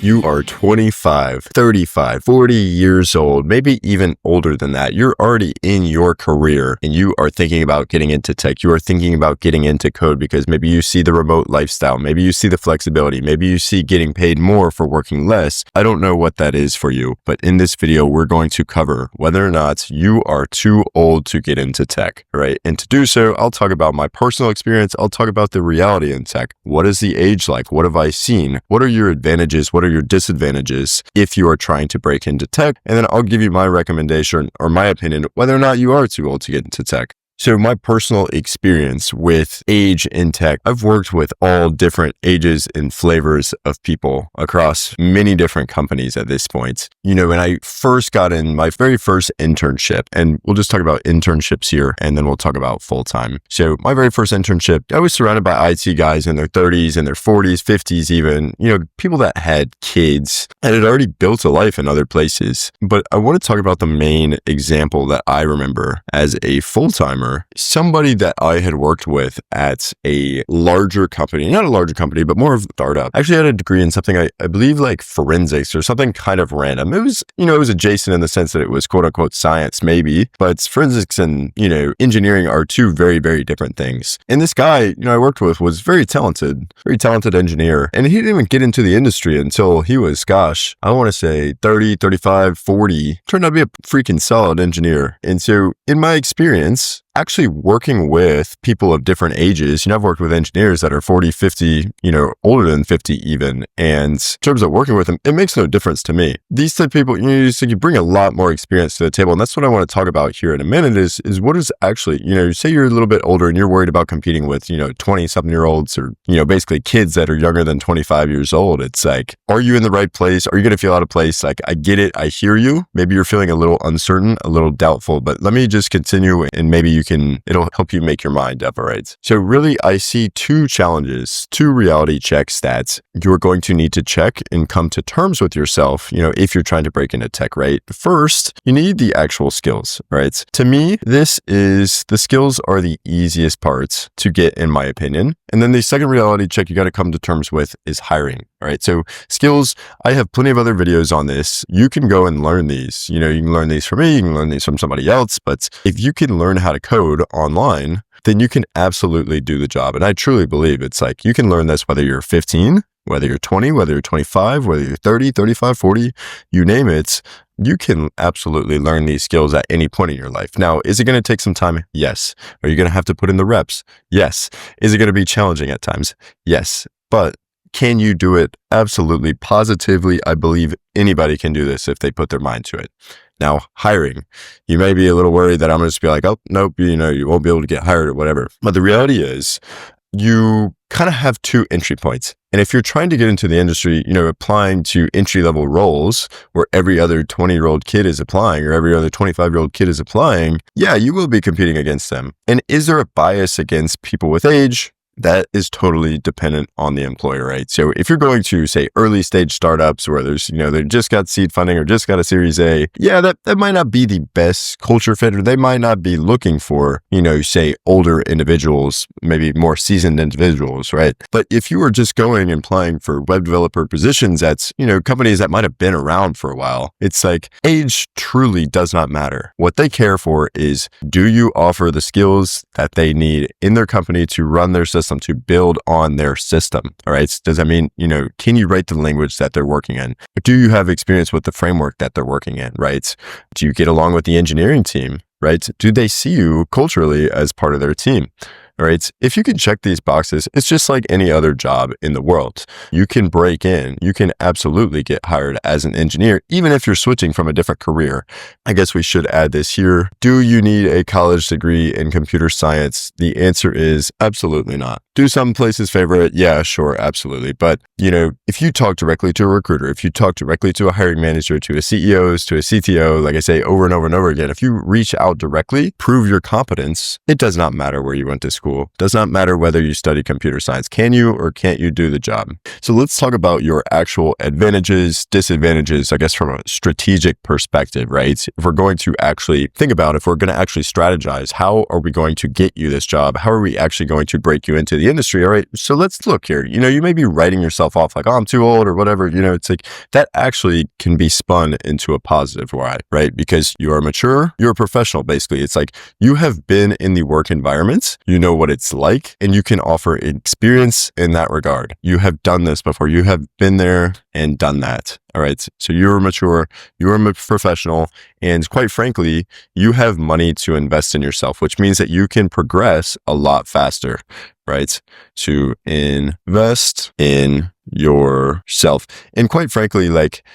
You are 25, 35, 40 years old, maybe even older than that. You're already in your career and you are thinking about getting into tech. You are thinking about getting into code because maybe you see the remote lifestyle. Maybe you see the flexibility. Maybe you see getting paid more for working less. I don't know what that is for you, but in this video, we're going to cover whether or not you are too old to get into tech, right? And to do so, I'll talk about my personal experience. I'll talk about the reality in tech. What is the age like? What have I seen? What are your advantages? What are your disadvantages if you are trying to break into tech? And then I'll give you my recommendation or my opinion whether or not you are too old to get into tech. So my personal experience with age in tech, I've worked with all different ages and flavors of people across many different companies at this point. You know, when I first got in my very first internship, and we'll just talk about internships here, and then we'll talk about full-time. So my very first internship, I was surrounded by IT guys in their 30s and their 40s, 50s even, you know, people that had kids and had already built a life in other places. But I want to talk about the main example that I remember as a full-timer. Somebody that I had worked with at a larger company, not a larger company, but more of a startup. I actually had a degree in something, I believe like forensics or something kind of random. It was, you know, it was adjacent in the sense that it was quote unquote science maybe, but forensics and, you know, engineering are two very, very different things. And this guy, you know, I worked with was very talented engineer. And he didn't even get into the industry until he was, gosh, I want to say 30, 35, 40, turned out to be a freaking solid engineer. And so in my experience, actually working with people of different ages, you know, I've worked with engineers that are 40, 50, you know, older than 50 even. And in terms of working with them, it makes no difference to me. These type of people, you bring a lot more experience to the table. And that's what I want to talk about here in a minute is what is actually, you know, say you're a little bit older and you're worried about competing with, you know, 20-something-year-olds or, you know, basically kids that are younger than 25 years old. It's like, are you in the right place? Are you going to feel out of place? Like, I get it. I hear you. Maybe you're feeling a little uncertain, a little doubtful, but let me just continue and maybe it'll help you make your mind up, all right? So really, I see two challenges, two reality checks that you're going to need to check and come to terms with yourself, you know, if you're trying to break into tech, right? First, you need the actual skills, right? To me, the skills are the easiest parts to get, in my opinion. And then the second reality check you got to come to terms with is hiring, all right? So skills, I have plenty of other videos on this. You can go and learn these. You know, you can learn these from me, you can learn these from somebody else, but if you can learn how to code online, then you can absolutely do the job. And I truly believe it's like, you can learn this whether you're 15, whether you're 20, whether you're 25, whether you're 30, 35, 40, you name it. You can absolutely learn these skills at any point in your life. Now, is it going to take some time? Yes. Are you going to have to put in the reps? Yes. Is it going to be challenging at times? Yes. But can you do it? Absolutely. Positively, I believe anybody can do this if they put their mind to it. Now, hiring, you may be a little worried that I'm going to just be like, oh, nope, you know, you won't be able to get hired or whatever. But the reality is you kind of have two entry points. And if you're trying to get into the industry, you know, applying to entry-level roles where every other 20-year-old kid is applying or every other 25-year-old kid is applying, yeah, you will be competing against them. And is there a bias against people with age? That is totally dependent on the employer, right? So if you're going to say early stage startups where there's, you know, they just got seed funding or just got a Series A, yeah, that might not be the best culture fit, or they might not be looking for, you know, say older individuals, maybe more seasoned individuals, right? But if you were just going and applying for web developer positions at, you know, companies that might have been around for a while, it's like age truly does not matter. What they care for is, do you offer the skills that they need in their company to run their system, to build on their system, all right? Does that mean, you know, can you write the language that they're working in? Do you have experience with the framework that they're working in, right? Do you get along with the engineering team, right? Do they see you culturally as part of their team? All right. If you can check these boxes, it's just like any other job in the world. You can break in. You can absolutely get hired as an engineer, even if you're switching from a different career. I guess we should add this here. Do you need a college degree in computer science? The answer is absolutely not. Do some places favor it? Yeah, sure, absolutely. But, you know, if you talk directly to a recruiter, if you talk directly to a hiring manager, to a CEO, to a CTO, like I say over and over and over again, if you reach out directly, prove your competence, it does not matter where you went to school. Does not matter whether you study computer science. Can you or can't you do the job? So let's talk about your actual advantages, disadvantages, I guess from a strategic perspective, right? If we're going to actually think about, if we're going to actually strategize, how are we going to get you this job? How are we actually going to break you into the industry. All right, so let's look here. You may be writing yourself off like, oh, I'm too old or whatever. It's like that actually can be spun into a positive way, right? Because you are mature, you're a professional, basically. It's like you have been in the work environment, you know what it's like, and you can offer experience in that regard. You have done this before. You have been there and done that. All right. So you're mature, you're a professional, and quite frankly, you have money to invest in yourself, which means that you can progress a lot faster, right? To invest in yourself. And quite frankly,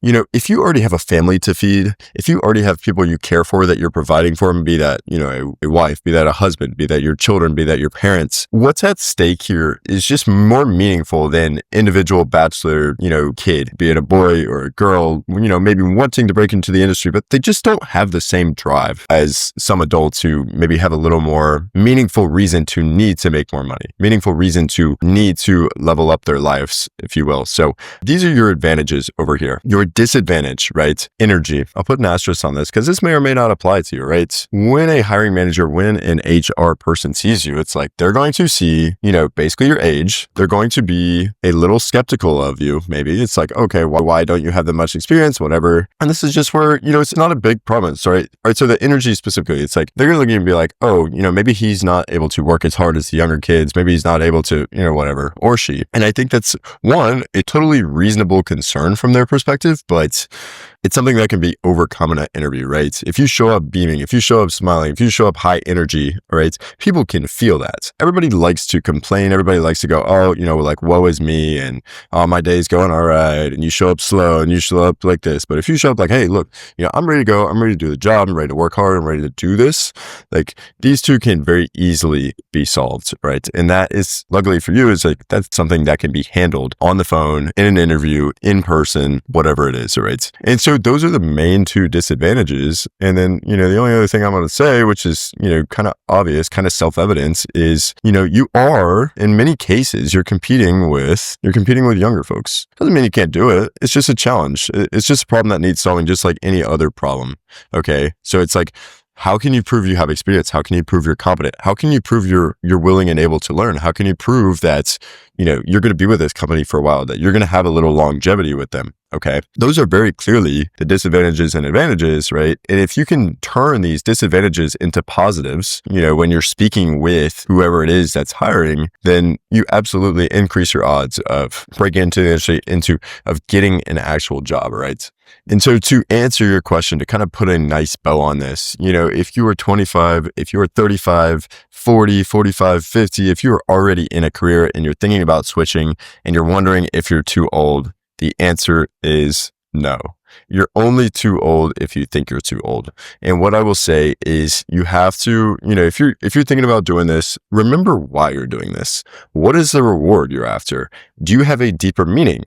if you already have a family to feed, if you already have people you care for that you're providing for them, be that, a wife, be that a husband, be that your children, be that your parents, what's at stake here is just more meaningful than individual bachelor, kid, be it a boy or a girl, maybe wanting to break into the industry, but they just don't have the same drive as some adults who maybe have a little more meaningful reason to need to make more money, meaningful reason to need to level up their lives, if you will. So these are your advantages over here. Your disadvantage, right? Energy. I'll put an asterisk on this because this may or may not apply to you, right? When a hiring manager, when an HR person sees you, it's like they're going to see, basically your age. They're going to be a little skeptical of you. Maybe it's like, okay, why don't you have that much experience? Whatever. And this is just where, it's not a big problem. Sorry. All right. So the energy specifically, it's like they're going to look at you and be like, oh, maybe he's not able to work as hard as the younger kids. Maybe he's not able to, whatever, or she. And I think that's one, a totally reasonable concern from their perspective, but it's something that can be overcome in an interview, right? If you show up beaming, if you show up smiling, if you show up high energy, right? People can feel that. Everybody likes to complain. Everybody likes to go, oh, woe is me, and oh, my day's going all right. And you show up slow and you show up like this. But if you show up like, hey, look, I'm ready to go. I'm ready to do the job. I'm ready to work hard. I'm ready to do this. Like these two can very easily be solved, right? And that is, luckily for you, is like, that's something that can be handled on the phone, in an interview, in person, whatever it is, right? And so those are the main two disadvantages. And then, the only other thing I'm going to say, which is, kind of obvious, kind of self-evident, is, you are, in many cases, you're competing with younger folks. Doesn't mean you can't do it. It's just a challenge. It's just a problem that needs solving, just like any other problem. Okay. So it's like, how can you prove you have experience? How can you prove you're competent? How can you prove you're willing and able to learn? How can you prove that, you're going to be with this company for a while, that you're going to have a little longevity with them? Okay. Those are very clearly the disadvantages and advantages, right? And if you can turn these disadvantages into positives, when you're speaking with whoever it is that's hiring, then you absolutely increase your odds of breaking into the industry, of getting an actual job, right? And so to answer your question, to kind of put a nice bow on this, if you are 25, if you are 35, 40, 45, 50, if you are already in a career and you're thinking about switching and you're wondering if you're too old, the answer is no. You're only too old if you think you're too old. And what I will say is you have to, if you're thinking about doing this, remember why you're doing this. What is the reward you're after? Do you have a deeper meaning?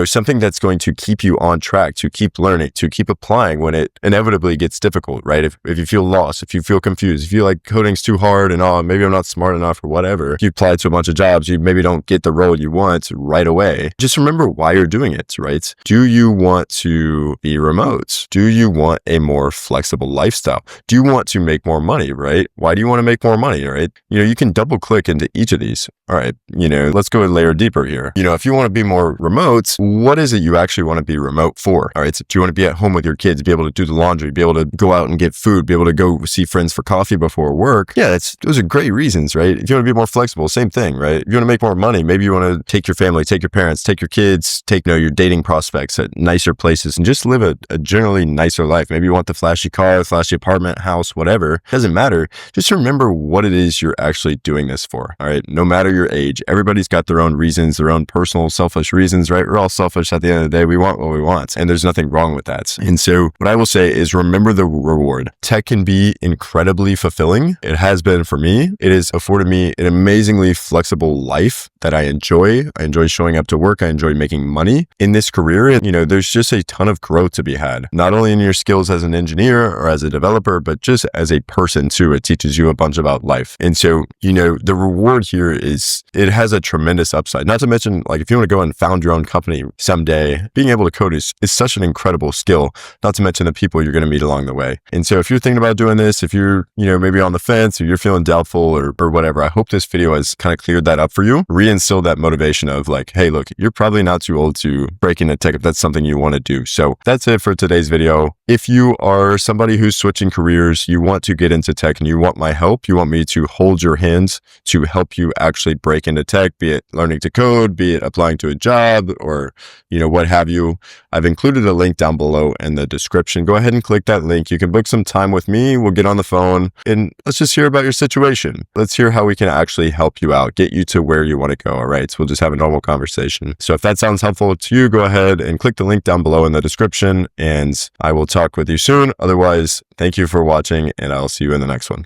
Something that's going to keep you on track, to keep learning, to keep applying when it inevitably gets difficult, right? If you feel lost, if you feel confused, if you feel like coding's too hard and maybe I'm not smart enough or whatever, you apply to a bunch of jobs, you maybe don't get the role you want right away. Just remember why you're doing it, right? Do you want to be remote? Do you want a more flexible lifestyle? Do you want to make more money, right? Why do you want to make more money, right? You can double click into each of these. All right, let's go a layer deeper here. If you want to be more remote, what is it you actually want to be remote for? All right, so do you want to be at home with your kids, be able to do the laundry, be able to go out and get food, be able to go see friends for coffee before work? Yeah, those are great reasons, right? If you want to be more flexible, same thing, right? If you want to make more money, maybe you want to take your family, take your parents, take your kids, take your dating prospects at nicer places and just live a generally nicer life. Maybe you want the flashy car, flashy apartment, house, whatever. Doesn't matter. Just remember what it is you're actually doing this for. All right. No matter your age, everybody's got their own reasons, their own personal selfish reasons, right? We're all selfish at the end of the day. We want what we want, and there's nothing wrong with that. And so what I will say is remember the reward. Tech can be incredibly fulfilling. It has been for me. It has afforded me an amazingly flexible life that I enjoy. I enjoy showing up to work. I enjoy making money in this career. And, there's just a ton of growth to be had, not only in your skills as an engineer or as a developer, but just as a person too. It teaches you a bunch about life. And so, the reward here is it has a tremendous upside. Not to mention, like, if you want to go and found your own company someday, being able to code is such an incredible skill, not to mention the people you're going to meet along the way. And so if you're thinking about doing this, if you're, maybe on the fence or you're feeling doubtful or whatever, I hope this video has kind of cleared that up for you, reinstilled that motivation of like, hey, look, you're probably not too old to break into tech if that's something you want to do. So that's it for today's video. If you are somebody who's switching careers, you want to get into tech and you want my help, you want me to hold your hands to help you actually break into tech, be it learning to code, be it applying to a job, or, what have you, I've included a link down below in the description. Go ahead and click that link. You can book some time with me. We'll get on the phone and let's just hear about your situation. Let's hear how we can actually help you out, get you to where you want to go. All right. So we'll just have a normal conversation. So if that sounds helpful to you, go ahead and click the link down below in the description and I will talk with you soon. Otherwise, thank you for watching and I'll see you in the next one.